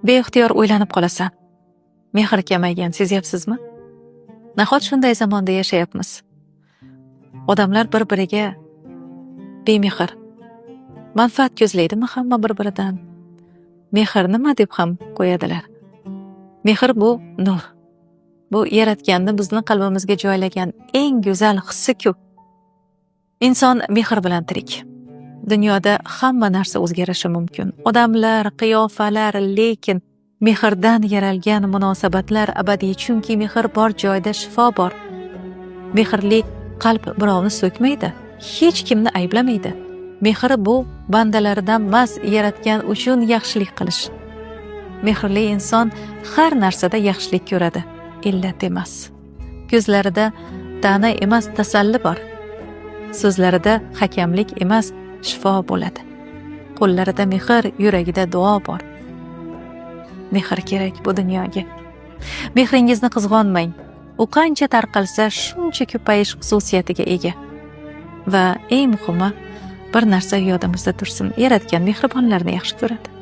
beixtiyor o'ylanib qolasan. Mehr kamaygan, sezyapsizmi? Nahot shunday zamonda yashayapmiz. Odamlar bir-biriga bemehr, manfaat ko'zlaydimi hamma bir-biridan? Mehr nima deb ham qo'yadilar. Mehr bu nur. Bu yaratganni bizni qalbimizga joylagan eng go'zal hissi-ku. Inson mehr bilan tirik. Dunyoda hamma narsa o'zgarishi mumkin. Odamlar, qiyofalar, lekin mehrdan yaralgan munosabatlar abadiy, chunki mehr bor joyda shifo bor. Mehrli qalb birovni so'kmaydi, hech kimni ayblamaydi. Mehr bu bandalaridan emas, yaratgan uchun yaxshilik qilish. Mehrli inson har narsada yaxshilik ko'radi, illat emas. Ko'zlarida ta'na emas, tasalli bor. So'zlarida hakamlik emas, shifo bo'ladi. Qo'llarida mehr, yuragida duo bor. Mehr kerak bu dunyoga. Mehringizni qizg'onmang. U qancha tarqalsa, shuncha ko'payish xususiyatiga ega. Va eng muhimi, bir narsa yodimizda tursin, yaratgan mehribonlarni yaxshi ko'radi.